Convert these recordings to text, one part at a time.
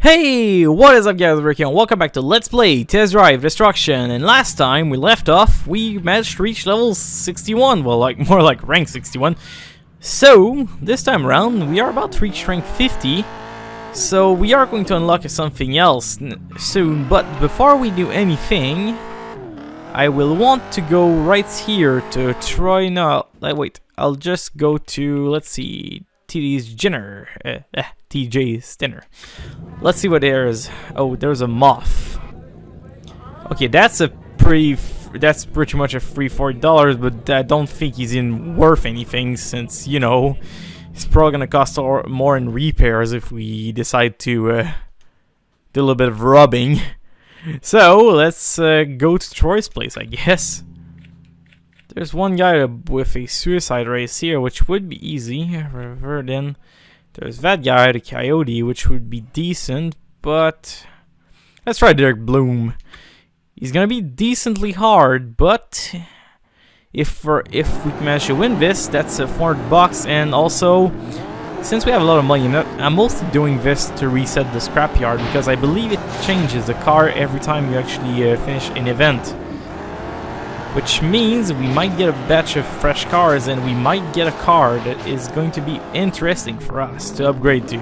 Hey, what is up guys, Ricky and welcome back to Let's Play Test Drive Destruction. And last time we left off, we managed to reach level 61, well more like rank 61. So, this time around, we are about to reach rank 50. So we are going to unlock something else soon, but before we do anything, I will want to go right here to try now. Wait, I'll just go to, let's see, TJ's dinner. Let's see what there is. Oh, there's a moth. Okay, that's pretty much a free $40, but I don't think he's even worth anything since, you know, it's probably gonna cost more in repairs if we decide to do a little bit of rubbing. So let's go to Troy's place, I guess. There's one guy with a suicide race here, which would be easy. Then there's that guy, the coyote, which would be decent, but let's try Derek Bloom. He's gonna be decently hard, but if we manage to win this, that's a $400, and also since we have a lot of money, I'm mostly doing this to reset the scrapyard because I believe it changes the car every time you actually finish an event. Which means we might get a batch of fresh cars, and we might get a car that is going to be interesting for us to upgrade to.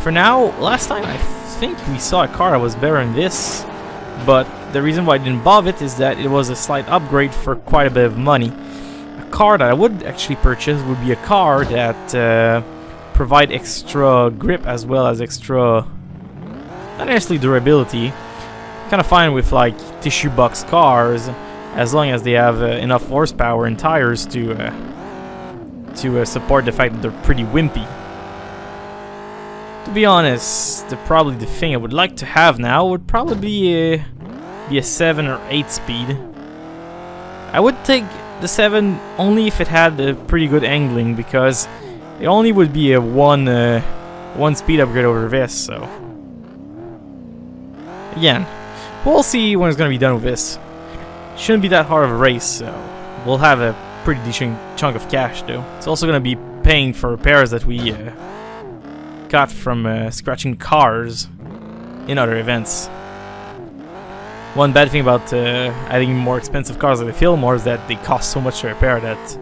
For now, last time I think we saw a car that was better than this, but the reason why I didn't buy it is that it was a slight upgrade for quite a bit of money. A car that I would actually purchase would be a car that provide extra grip as well as extra, not necessarily durability. Kind of fine with like tissue box cars as long as they have enough horsepower and tires to support the fact that they're pretty wimpy. To be honest, probably the thing I would like to have now would probably be a 7 or 8 speed. I would take the 7 only if it had a pretty good angling, because it only would be a one speed upgrade over this. So again, we'll see when it's gonna be done with this. Shouldn't be that hard of a race, so we'll have a pretty decent chunk of cash though. It's also gonna be paying for repairs that we got from scratching cars in other events. One bad thing about adding more expensive cars like the Fillmore is that they cost so much to repair that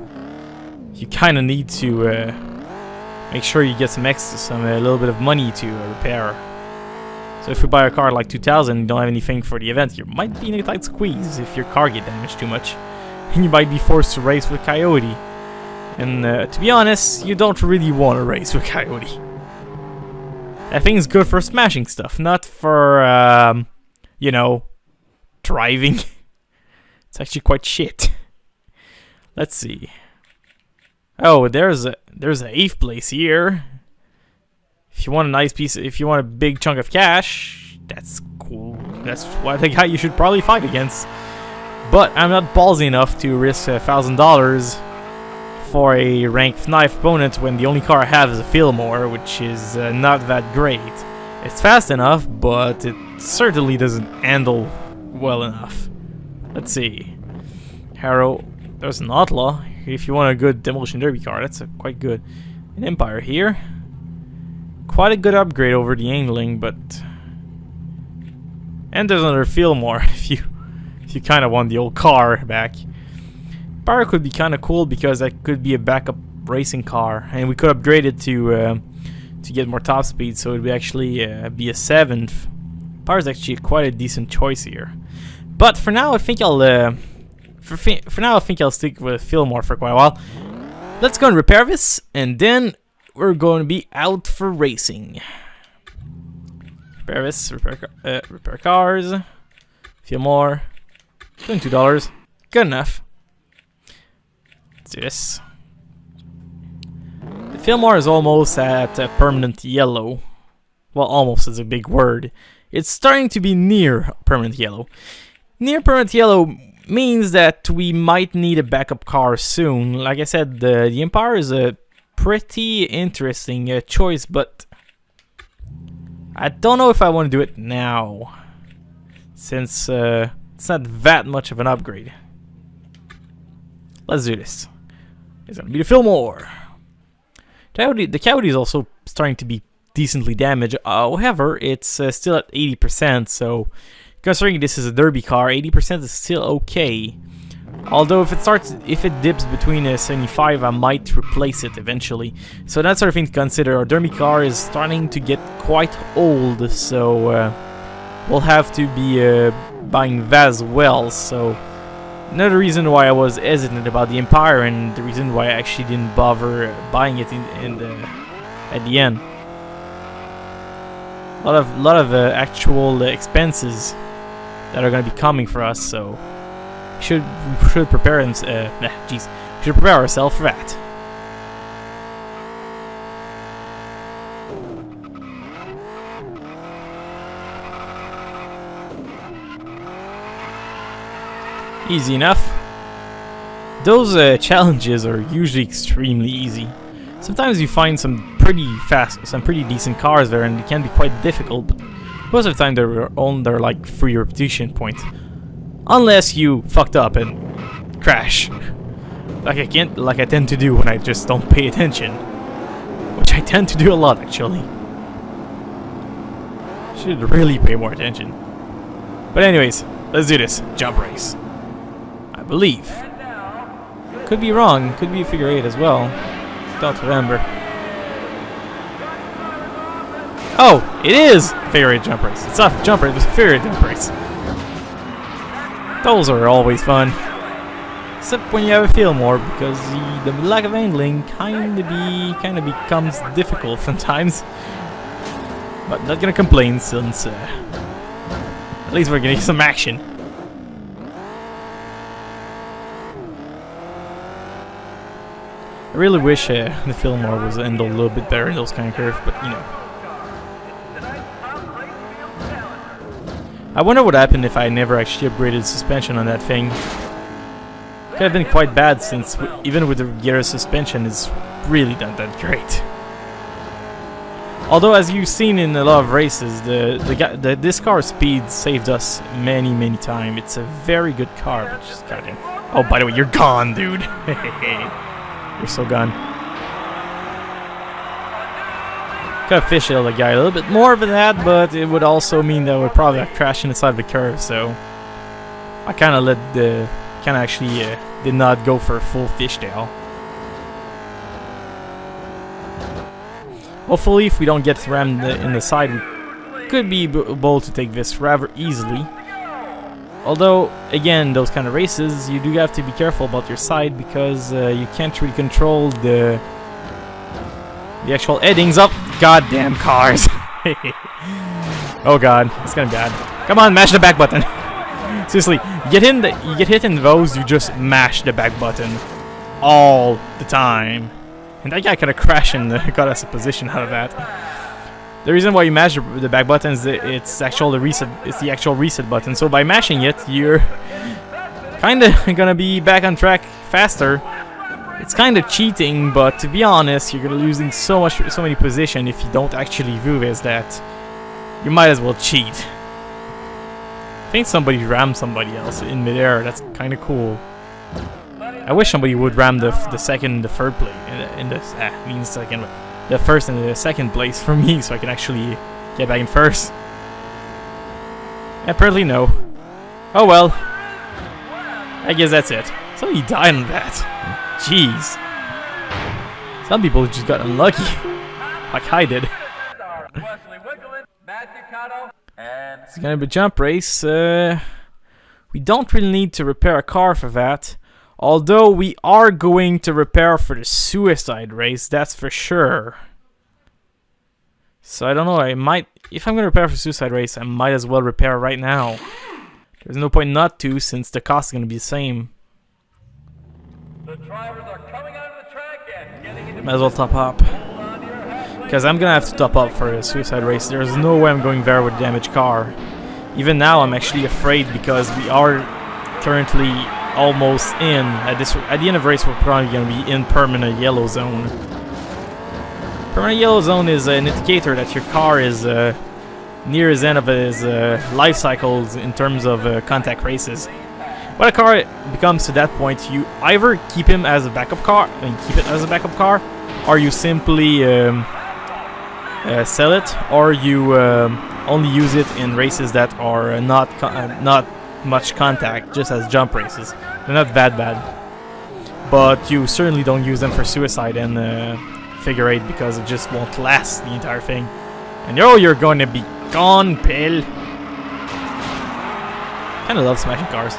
you kind of need to make sure you get a little bit of money to repair. So if you buy a car like 2000 and you don't have anything for the event, you might be in a tight squeeze if your car gets damaged too much. And you might be forced to race with Coyote. And to be honest, you don't really want to race with Coyote. That thing's good for smashing stuff, not for, you know, driving. It's actually quite shit. Let's see. Oh, there's a 8th place here. If you want a nice piece, if you want a big chunk of cash, that's cool. That's what the guy you should probably fight against. But I'm not ballsy enough to risk $1,000 for a rank 9 opponent when the only car I have is a Fillmore, which is not that great. It's fast enough, but it certainly doesn't handle well enough. Let's see. Harrow, there's an Outlaw. If you want a good Demolition Derby car, that's quite good. An Empire here. Quite a good upgrade over the angling, but and there's another Fillmore if you kind of want the old car back. Empire could be kind of cool because that could be a backup racing car, and we could upgrade it to get more top speed, so it would actually be a 7th. Empire is actually quite a decent choice here. But for now, I think I'll stick with Fillmore for quite a while. Let's go and repair this, and then we're going to be out for racing. Repair this, repair cars. Fillmore, $22. Good enough. Let's do this. The Fillmore is almost at permanent yellow. Well, almost is a big word. It's starting to be near permanent yellow. Near permanent yellow means that we might need a backup car soon. Like I said, the Empire is a pretty interesting choice, but I don't know if I want to do it now, since it's not that much of an upgrade. Let's do this. It's gonna be the Fillmore. The Coyote is also starting to be decently damaged. However, it's still at 80%, so considering this is a derby car, 80% is still okay. Although if it dips between 75, I might replace it eventually. So that's sort of thing to consider. Our derby car is starting to get quite old, so we'll have to be buying that as well. So another reason why I was hesitant about the Empire, and the reason why I actually didn't bother buying it at the end. A lot of actual expenses that are going to be coming for us, so we should prepare should prepare ourselves for that. Easy enough. Those challenges are usually extremely easy. Sometimes you find some pretty decent cars there, and it can be quite difficult, but most of the time they're on their like free repetition point. Unless you fucked up and crash. Like I tend to do when I just don't pay attention. Which I tend to do a lot, actually. Should really pay more attention. But anyways, let's do this. Jump race. I believe. Could be wrong. Could be figure 8 as well. Don't remember. Oh, it is figure 8 jump race. It's not a jump race, it's a figure 8 jump race. Those are always fun. Except when you have a feel more, because the lack of angling kinda becomes difficult sometimes. But not gonna complain, since at least we're getting some action. I really wish the Fillmore was handled a little bit better in those kind of curves, but you know. I wonder what happened if I never actually upgraded suspension on that thing. Could have been quite bad, since even with the gear suspension, it's really not that great. Although, as you've seen in a lot of races, this car's speed saved us many times. It's a very good car, but just goddamn. Oh, by the way, you're gone, dude. You're so gone. Could have fishtailed the guy a little bit more than that, but it would also mean that we're probably crashing inside the curve. So I did not go for a full fishtail. Hopefully, if we don't get rammed in the side, we could be able to take this rather easily. Although, again, those kind of races, you do have to be careful about your side, because you can't really control the actual headings up. Goddamn cars! Oh god, it's gonna be bad. Come on, mash the back button. Seriously, you get hit in those, you just mash the back button all the time. And that guy kind of crashed and got us a position out of that. The reason why you mash the back button is that it's the actual reset button. So by mashing it, you're kind of gonna be back on track faster. It's kind of cheating, but to be honest, you're gonna losing so many positions if you don't actually do this that you might as well cheat. I think somebody rammed somebody else in midair. That's kind of cool. I wish somebody would ram the second and the third place the first and the second place for me, so I can actually get back in first. Apparently no. Oh well. I guess that's it. Somebody died on that. Jeez. Some people just got unlucky. Like I did. It's gonna be a jump race. We don't really need to repair a car for that. Although we are going to repair for the suicide race, that's for sure. So I don't know, if I'm going to repair for suicide race, I might as well repair right now. There's no point not to, since the cost is going to be the same. The drivers are coming out of the track and getting into might as well top up. Because I'm going to have to top up for a suicide race. There's no way I'm going there with a damaged car. Even now I'm actually afraid, because we are currently almost in. At the end of the race, we're probably going to be in permanent yellow zone. Permanent yellow zone is an indicator that your car is near his end of his life cycles in terms of contact races. When a car becomes to that point, you either keep him as a backup car, or you simply sell it, or you only use it in races that are not much contact, just as jump races. They're not that bad, but you certainly don't use them for suicide and figure eight because it just won't last the entire thing. And you're going to be gone, pal. Kind of love smashing cars.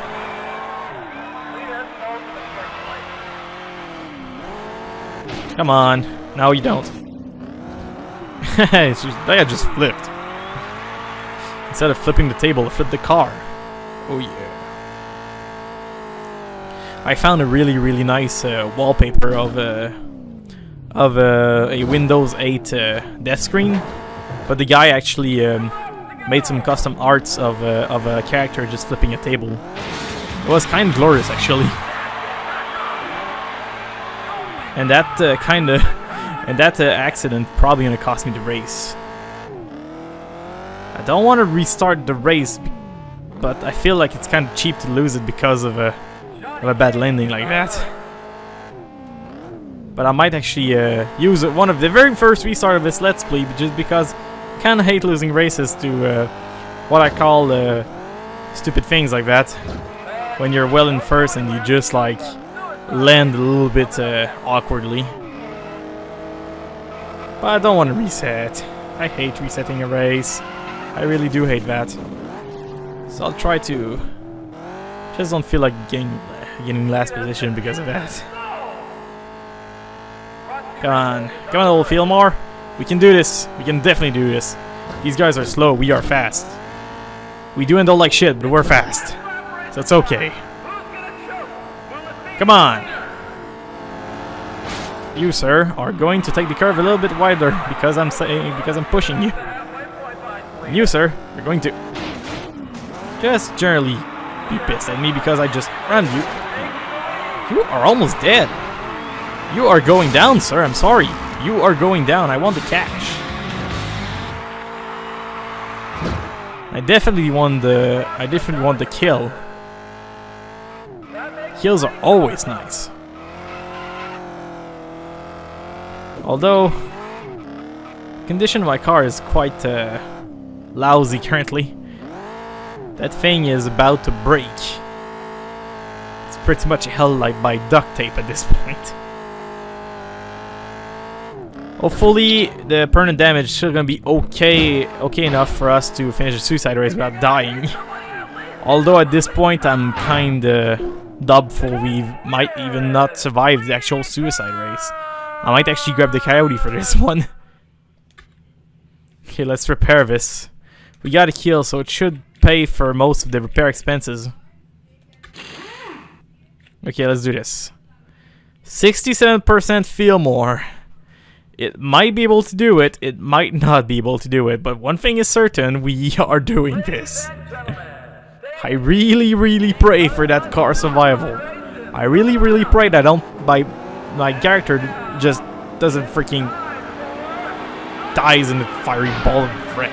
Come on, no you don't. It's just, that guy just flipped. Instead of flipping the table, flip the car. Oh yeah. I found a really nice wallpaper of a Windows 8 death screen, but the guy actually made some custom arts of a character just flipping a table. It was kind of glorious actually. And that accident probably gonna cost me the race. I don't want to restart the race, but I feel like it's kind of cheap to lose it because of a bad landing like that. But I might actually use it one of the very first restart of this Let's Play, just because I kind of hate losing races to what I call stupid things like that. When you're well in first and you just like land a little bit awkwardly. But I don't want to reset. I hate resetting a race. I really do hate that. So I'll try to. Just don't feel like getting last position because of that. Come on, old Fillmore. We can do this. We can definitely do this. These guys are slow. We are fast. We do end up like shit, but we're fast. So it's okay. Come on. You, sir, are going to take the curve a little bit wider because I'm pushing you. And you, sir, are going to just generally be pissed at me because I just rammed you. You are almost dead. You are going down, sir. I'm sorry. You are going down. I want the cash. I definitely want the kill. Kills are always nice. Although, condition of my car is quite lousy currently. That thing is about to break. It's pretty much held like by duct tape at this point. Hopefully, the permanent damage is still gonna be okay enough for us to finish the suicide race without dying. Although at this point, I'm kinda doubtful we might even not survive the actual suicide race. I might actually grab the coyote for this one. Okay, let's repair this. We got a kill, so it should pay for most of the repair expenses. Okay, let's do this. 67% feel more. It might be able to do it, it might not be able to do it, but one thing is certain, we are doing this. I really pray for that car survival. I really pray that my character just doesn't freaking dies in the fiery ball of wreck.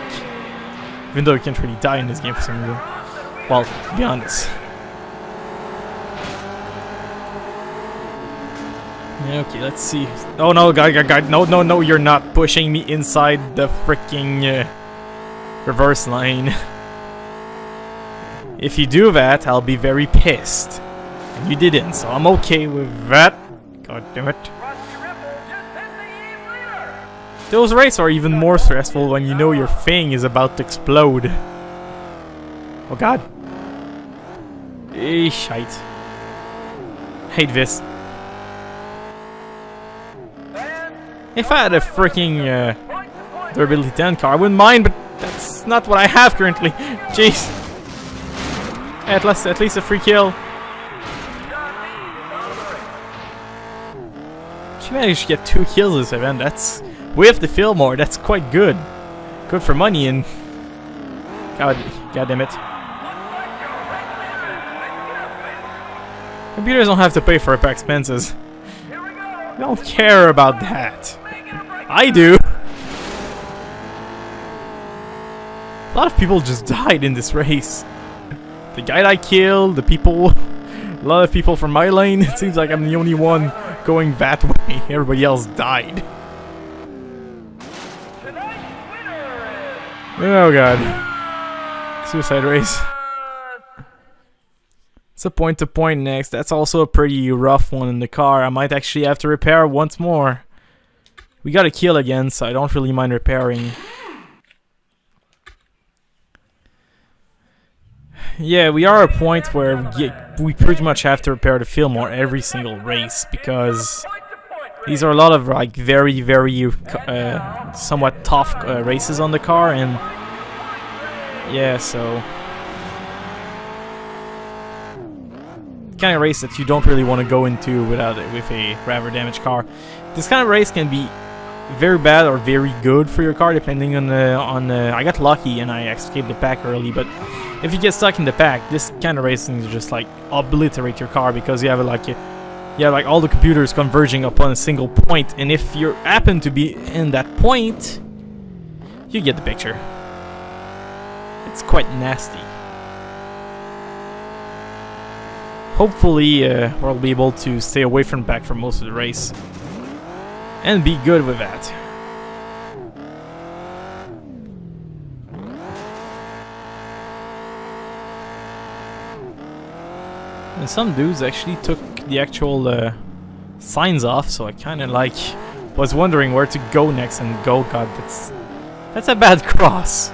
Even though you can't really die in this game for some reason. Well, to be honest. Okay, let's see. Oh no, guy, no, you're not pushing me inside the freaking reverse lane. If you do that, I'll be very pissed. And you didn't, so I'm okay with that. God damn it. Those races are even more stressful when you know your thing is about to explode. Oh god. Shite. Hate this. If I had a freaking durability 10 car, I wouldn't mind, but that's not what I have currently. Jeez. At least a free kill. She managed to get 2 kills this event. That's with the Fillmore. That's quite good. Good for money and God damn it. Computers don't have to pay for repair expenses. I don't care about that. I do. A lot of people just died in this race. The guy I killed, the people, a lot of people from my lane. It seems like I'm the only one going that way. Everybody else died. Oh god. Suicide race. It's a point-to-point next. That's also a pretty rough one in the car. I might actually have to repair once more. We got a kill again, so I don't really mind repairing. Yeah, we are at a point where we pretty much have to repair the Fillmore every single race, because these are a lot of like very somewhat tough races on the car, and yeah, so kind of race that you don't really want to go into with a rather damaged car. This kind of race can be very bad or very good for your car, depending on I got lucky and I escaped the pack early, but if you get stuck in the pack, this kind of racing is just like obliterate your car, because you have like all the computers converging upon a single point, and if you happen to be in that point, you get the picture. It's quite nasty. Hopefully, we'll be able to stay away from the back for most of the race and be good with that. And some dudes actually took the actual signs off, so I kind of like was wondering where to go next, and God, that's a bad cross.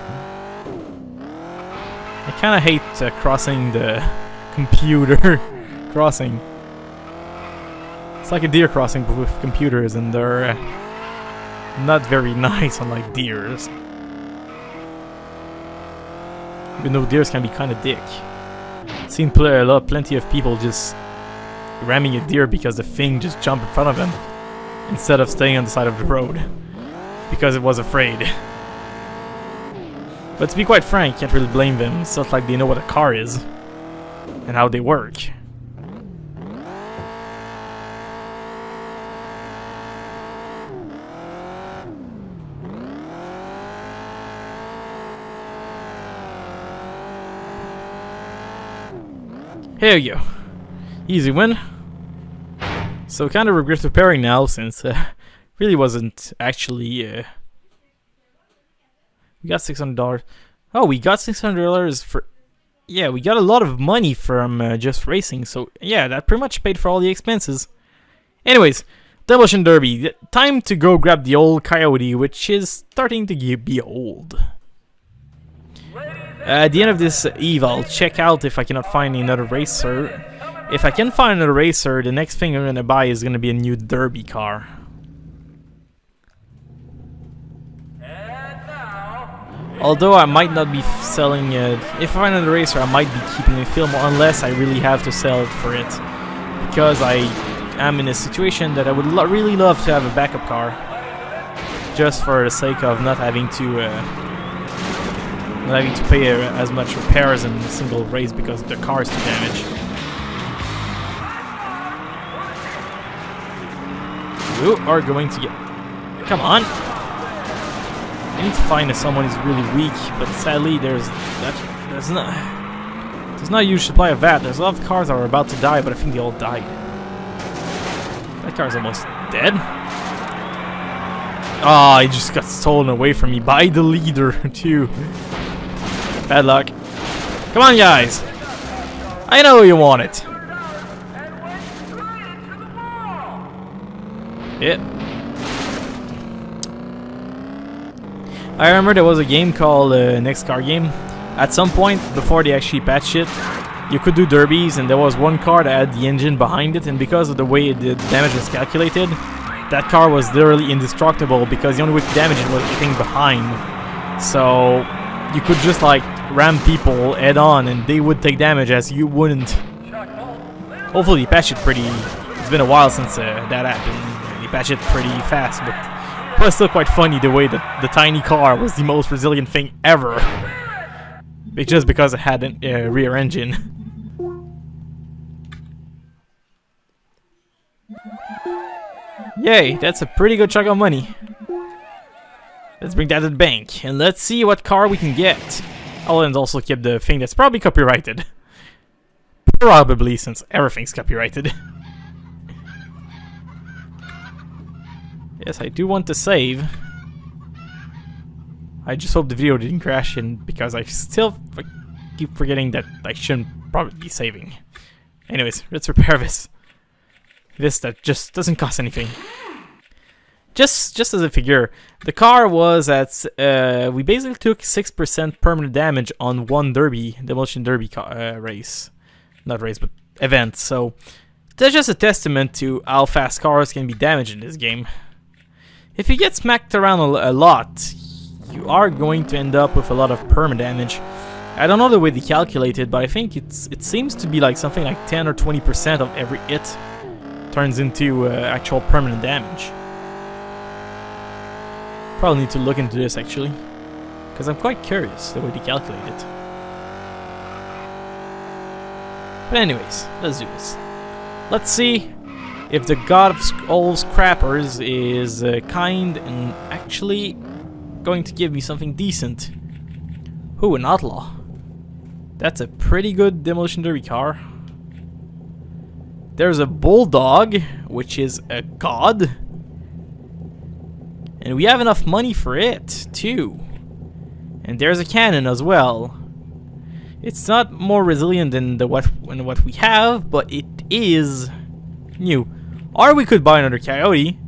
I kind of hate crossing the computer crossing. It's like a deer crossing but with computers, and they're not very nice, unlike deers. Even though deers can be kind of dick. Seen plenty of people just ramming a deer because the thing just jumped in front of them instead of staying on the side of the road because it was afraid. But to be quite frank, can't really blame them. It's not like they know what a car is and how they work. Here you go. Easy win. So kind of regret repairing now, since really wasn't actually we got $600. Oh, we got $600 for... Yeah, we got a lot of money from just racing, so yeah, that pretty much paid for all the expenses. Anyways, Demolition Derby. Time to go grab the old Coyote, which is starting to be old. At the end of this eve, I'll check out if I cannot find another racer. If I can find another racer, the next thing I'm gonna buy is gonna be a new derby car. Although I might not be selling it. If I find another racer, I might be keeping a Fillmore unless I really have to sell it for it. Because I am in a situation that I would really love to have a backup car. Just for the sake of not having to pay as much repairs in a single race because the car is too damaged. You are going to get... Come on! I need to find someone who's really weak, but sadly there's not a huge supply of that. There's a lot of cars that are about to die, but I think they all died. That car's almost dead. Ah, he just got stolen away from me by the leader too. Bad luck. Come on, guys. I know you want it. Yeah. I remember there was a game called Next Car Game. At some point, before they actually patched it, you could do derbies, and there was one car that had the engine behind it, and because of the way the damage was calculated, that car was literally indestructible because the only way to damage it was hitting behind. So you could just like ram people head on and they would take damage as you wouldn't. Hopefully they patched it pretty... It's been a while since that happened. They patched it pretty fast, but it was still quite funny the way that the tiny car was the most resilient thing ever. Just because it had a rear engine. Yay, that's a pretty good chunk of money. Let's bring that to the bank, and let's see what car we can get. Oh, and also keep the thing that's probably copyrighted. Probably, since everything's copyrighted. Yes, I do want to save. I just hope the video didn't crash because I still keep forgetting that I shouldn't probably be saving. Anyways, let's repair this. This that just doesn't cost anything. Just as a figure, the car was at, we basically took 6% permanent damage on one derby, Demolition Derby race. Not race, but event, so that's just a testament to how fast cars can be damaged in this game. If you get smacked around a lot, you are going to end up with a lot of perma damage. I don't know the way they calculate it, but I think it seems to be like something like 10 or 20% of every hit turns into actual permanent damage. Probably need to look into this actually, because I'm quite curious the way they calculate it. But anyways, let's do this. Let's see if the God of all Scrappers is kind and actually going to give me something decent. Ooh, an outlaw. That's a pretty good Demolition Derby car. There's a bulldog, which is a god. And we have enough money for it, too. And there's a cannon as well. It's not more resilient than what we have, but it is new. Or we could buy another coyote.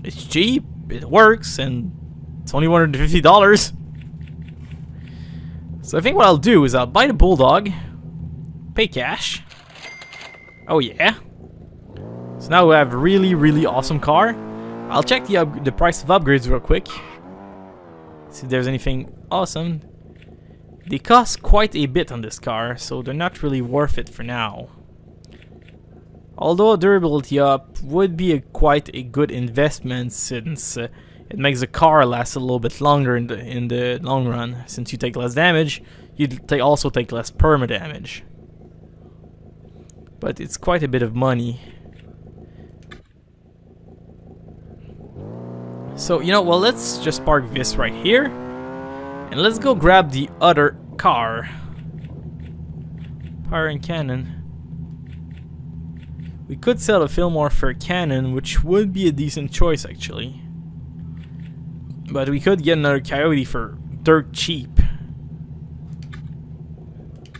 It's cheap, it works, and it's only $150. So I think what I'll do is I'll buy the bulldog, pay cash. Oh yeah. So now we have a really awesome car. I'll check the price of upgrades real quick. See if there's anything awesome. They cost quite a bit on this car, so they're not really worth it for now. Although durability up would be quite a good investment, since it makes the car last a little bit longer in the long run. Since you take less damage, you also take less perma damage. But it's quite a bit of money. So, you know, well, let's just park this right here. And let's go grab the other car. Power and cannon. We could sell a Fillmore for a cannon, which would be a decent choice, actually. But we could get another coyote for dirt cheap.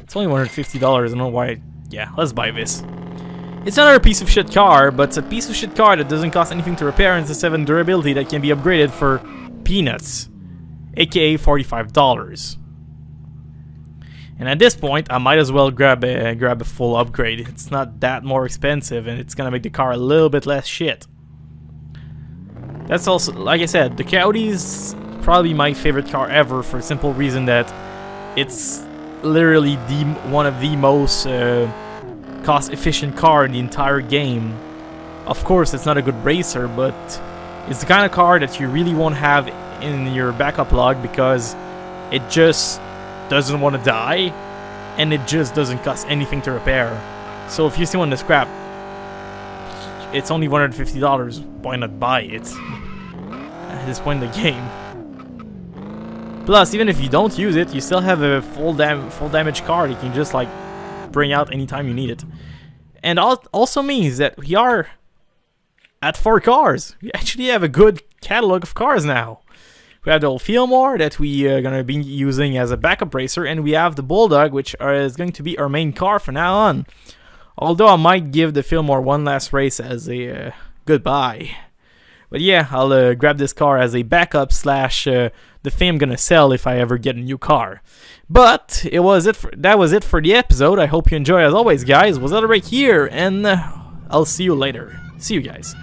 It's only $150, I don't know why. Yeah, let's buy this. It's another piece of shit car, but it's a piece of shit car that doesn't cost anything to repair and it's a 7 durability that can be upgraded for peanuts, aka $45. And at this point, I might as well grab a full upgrade. It's not that more expensive, and it's gonna make the car a little bit less shit. That's also, like I said, the Coyote's probably my favorite car ever for the simple reason that it's literally one of the most cost-efficient car in the entire game. Of course, it's not a good racer, but it's the kind of car that you really won't have in your backup log because it just doesn't want to die, and it just doesn't cost anything to repair. So if you still want to scrap, it's only $150. Why not buy it at this point in the game? Plus, even if you don't use it, you still have a full damage card you can just like bring out anytime you need it. And also means that we are at 4 cars. We actually have a good catalog of cars now. We have the old Fillmore that we are going to be using as a backup racer, and we have the Bulldog, which is going to be our main car from now on. Although I might give the Fillmore one last race as a goodbye. But yeah, I'll grab this car as a backup slash the thing I'm gonna sell if I ever get a new car. But that was it for the episode. I hope you enjoy as always, guys. Was that right here, and I'll see you later. See you guys.